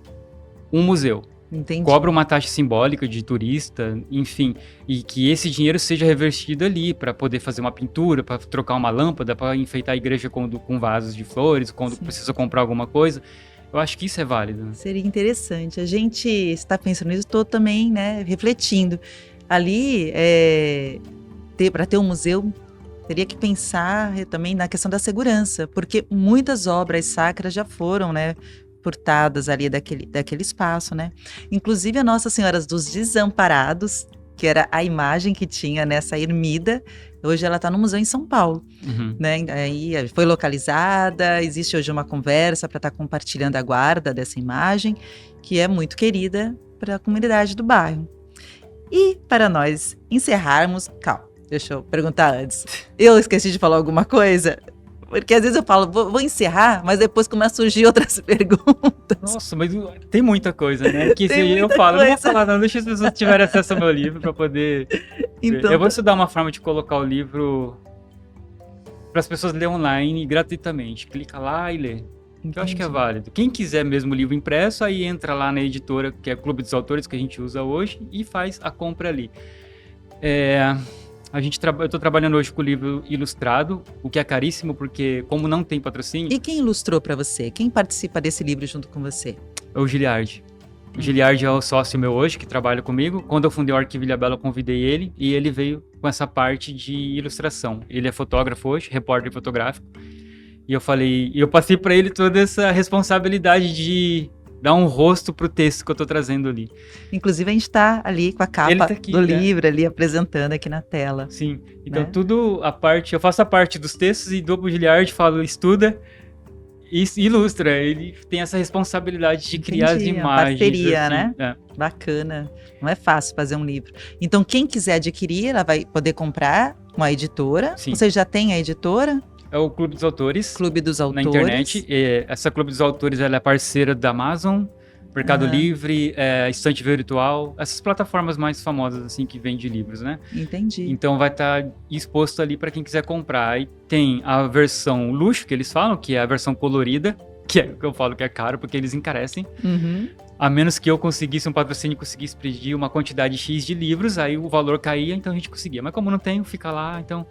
um museu. Entendi. Cobra uma taxa simbólica de turista, enfim, e que esse dinheiro seja revertido ali para poder fazer uma pintura, para trocar uma lâmpada, para enfeitar a igreja com vasos de flores, quando precisa comprar alguma coisa. Eu acho que isso é válido. Seria interessante. A gente está pensando nisso, estou também, né, refletindo. Ali, para ter um museu, teria que pensar também na questão da segurança, porque muitas obras sacras já foram, né, furtadas ali daquele espaço, né? Inclusive a Nossa Senhora dos Desamparados, que era a imagem que tinha nessa ermida, hoje ela está no museu em São Paulo, né? Aí foi localizada, existe hoje uma conversa para estar compartilhando a guarda dessa imagem, que é muito querida para a comunidade do bairro. E para nós encerrarmos, calma, deixa eu perguntar antes. Eu esqueci de falar alguma coisa? Porque às vezes eu falo, vou encerrar, mas depois começa a surgir outras perguntas. Nossa, mas tem muita coisa, né? Que se eu falo, não vou falar não, deixa as pessoas tiverem acesso ao meu livro para poder... Então, eu vou estudar uma forma de colocar o livro para as pessoas lerem online gratuitamente. Clica lá e lê. Que eu acho que é Entendi. válido. Quem quiser mesmo o livro impresso, aí entra lá na editora, que é Clube dos Autores, que a gente usa hoje, e faz a compra ali. Eu estou trabalhando hoje com o livro ilustrado, o que é caríssimo, porque como não tem patrocínio, E quem ilustrou para você? Quem participa desse livro junto com você? é o Giliard. O Giliard é o sócio meu hoje, que trabalha comigo. Quando eu fundei o Arquivo Ilhabela, eu convidei ele, e ele veio com essa parte de ilustração. Ele é fotógrafo hoje, repórter fotográfico. E eu passei para ele toda essa responsabilidade de dar um rosto pro texto que eu tô trazendo ali. Inclusive, a gente está ali com a Ele capa tá aqui, do né? livro, ali apresentando aqui na tela. Sim. Então, Né? eu faço a parte dos textos e dou pro Giliard, falo, estuda e ilustra. Ele tem essa responsabilidade de criar as Entendi, é uma imagens. parceria, assim, né? é. Bacana. Não é fácil fazer um livro. Então, quem quiser adquirir, ela vai poder comprar com a editora. Sim. Você já tem a editora? É o Clube dos Autores. Clube dos Na Autores. internet. Essa Clube dos Autores, ela é parceira da Amazon, Mercado Livre, Estante Virtual, essas plataformas mais famosas assim que vendem livros, né? Entendi. Então vai estar exposto ali para quem quiser comprar. Aí tem a versão luxo, que eles falam, que é a versão colorida, que é o que eu falo que é caro, porque eles encarecem. Uhum. A menos que eu conseguisse um patrocínio e conseguisse pedir uma quantidade X de livros, aí o valor caía, então a gente conseguia. Mas como não tem, fica lá, então...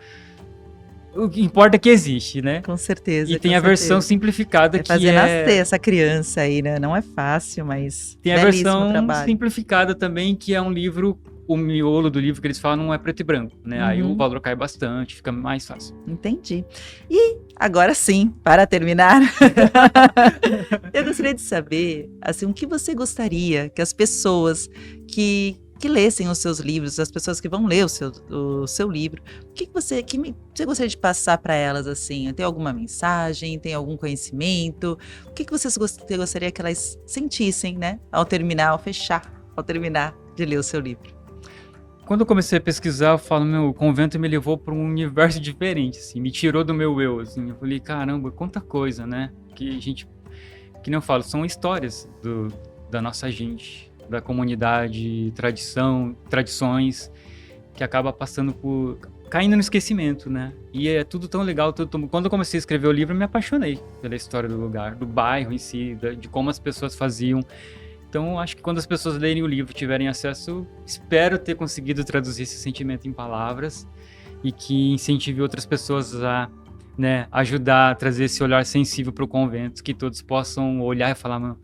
O que importa é que existe, né? Com certeza. E tem com a versão certeza. simplificada, É que fazer é... nascer essa criança aí, né? Não é fácil, mas Tem a belíssimo versão trabalho. simplificada também, que é um livro... O miolo do livro que eles falam não é preto e branco, né? Aí o valor cai bastante, fica mais fácil. Entendi. E agora sim, para terminar, eu gostaria de saber, assim, o que você gostaria que as pessoas que lessem os seus livros, as pessoas que vão ler o seu livro, o que você gostaria de passar para elas, assim? Tem alguma mensagem, tem algum conhecimento? O que você gostaria que elas sentissem, né? Ao terminar de ler o seu livro? Quando eu comecei a pesquisar, eu falo, o convento me levou para um universo diferente, assim, me tirou do meu eu, assim. Eu falei, caramba, quanta coisa, né? Que a gente, que nem eu falo, são histórias da nossa gente, da comunidade, tradições, que acaba caindo no esquecimento, né? E é tudo tão legal, quando eu comecei a escrever o livro, eu me apaixonei pela história do lugar, do bairro em si, de como as pessoas faziam. Então, acho que quando as pessoas lerem o livro, tiverem acesso, espero ter conseguido traduzir esse sentimento em palavras e que incentive outras pessoas a, né, ajudar a trazer esse olhar sensível para o convento, que todos possam olhar e falar,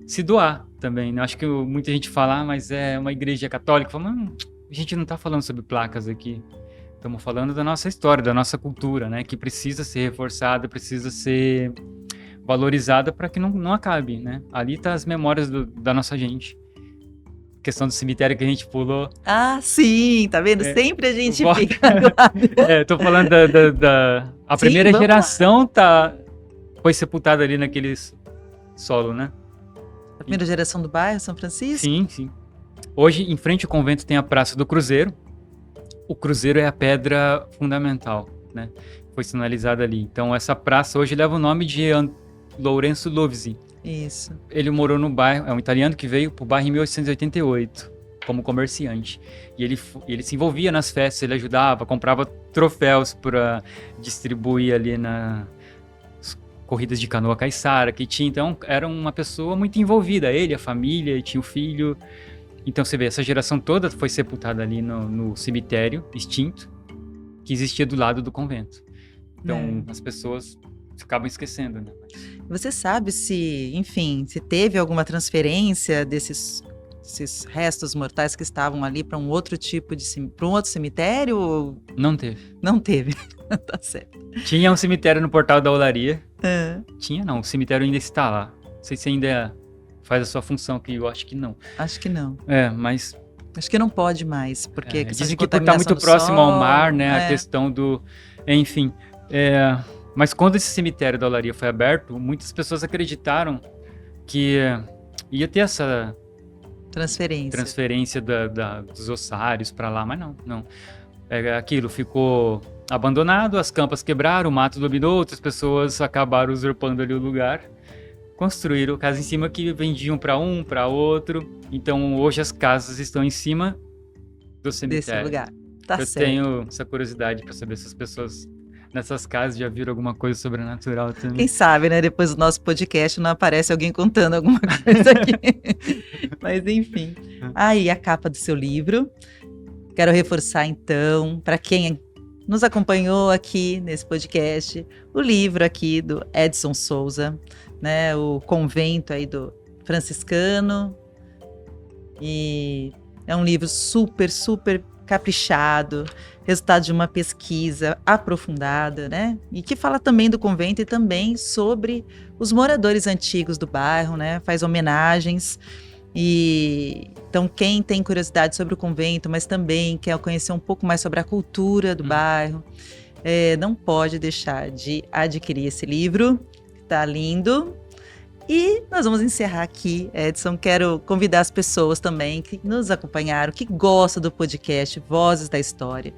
se doar também, né? Acho que muita gente fala, mas é uma igreja católica, fala, a gente não está falando sobre placas aqui, estamos falando da nossa história, da nossa cultura, né, que precisa ser reforçada, precisa ser valorizada para que não acabe, né? Ali tá as memórias da nossa gente. Questão do cemitério que a gente pulou. Ah, sim, tá vendo? Sempre a gente volta- fica do lado. Tô falando a Sim, primeira vamos geração foi sepultada ali naquele solo, né? A primeira geração do bairro, São Francisco? Sim. Hoje, em frente ao convento, tem a Praça do Cruzeiro. O Cruzeiro é a pedra fundamental, né? Foi sinalizada ali. Então, essa praça hoje leva o nome de Lourenço Lovisi. Isso. Ele morou no bairro, é um italiano que veio pro bairro em 1888 como comerciante. E ele se envolvia nas festas, ele ajudava, comprava troféus para distribuir ali nas corridas de canoa caiçara que tinha. Então era uma pessoa muito envolvida, ele, a família, e tinha o filho. Então você vê, essa geração toda foi sepultada ali no cemitério extinto que existia do lado do convento. Então as pessoas acabam esquecendo, né? Você sabe se, enfim, se teve alguma transferência desses restos mortais que estavam ali para um outro tipo para um outro cemitério? Ou Não teve. não teve? Tá certo. Tinha um cemitério no Portal da Olaria. É, Tinha não, o cemitério ainda está lá. Não sei se ainda faz a sua função, que eu acho que não. acho que não. Mas Acho que não pode mais, porque a questão dizem de que por estar contaminação muito do próximo ao solo, mar, né, a questão do... Enfim, mas quando esse cemitério da Olaria foi aberto, muitas pessoas acreditaram que ia ter essa transferência dos ossários para lá, mas não. Aquilo ficou abandonado, as campas quebraram, o mato dominou, outras pessoas acabaram usurpando ali o lugar, construíram casa em cima que vendiam para um, para outro. Então hoje as casas estão em cima do cemitério. desse lugar. Tá Eu certo. tenho essa curiosidade para saber se as pessoas nessas casas já viram alguma coisa sobrenatural também. Quem sabe, né? Depois do nosso podcast não aparece alguém contando alguma coisa aqui. Mas enfim. Aí a capa do seu livro. Quero reforçar então, para quem nos acompanhou aqui nesse podcast, o livro aqui do Edson Souza, né? O Convento aí do franciscano. E é um livro super, super caprichado, resultado de uma pesquisa aprofundada, né? E que fala também do convento e também sobre os moradores antigos do bairro, né? Faz homenagens. E então quem tem curiosidade sobre o convento, mas também quer conhecer um pouco mais sobre a cultura do bairro, não pode deixar de adquirir esse livro, que tá lindo. E nós vamos encerrar aqui, Edson. Quero convidar as pessoas também que nos acompanharam, que gostam do podcast Vozes da História,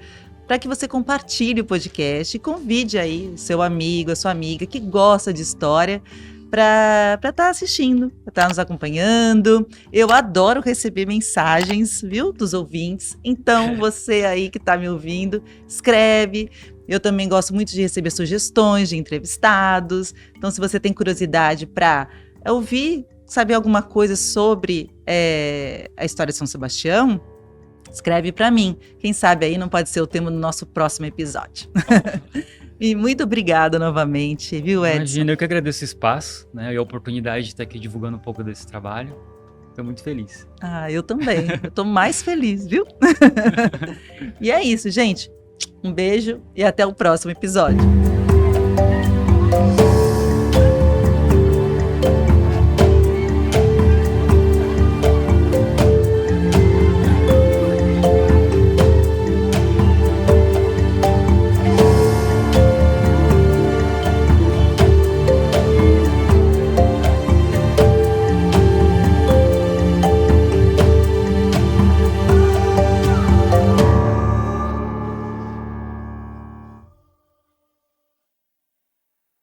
para que você compartilhe o podcast e convide aí o seu amigo, a sua amiga que gosta de história para estar assistindo, para estar nos acompanhando. Eu adoro receber mensagens, viu, dos ouvintes. Então, você aí que está me ouvindo, escreve. Eu também gosto muito de receber sugestões de entrevistados. Então, se você tem curiosidade para ouvir, saber alguma coisa sobre a história de São Sebastião, escreve para mim. Quem sabe aí não pode ser o tema do nosso próximo episódio. E muito obrigada novamente, viu, Edson? Imagina, eu que agradeço o espaço, né, e a oportunidade de estar aqui divulgando um pouco desse trabalho. Estou muito feliz. Ah, eu também. Eu estou mais feliz, viu? E é isso, gente. Um beijo e até o próximo episódio.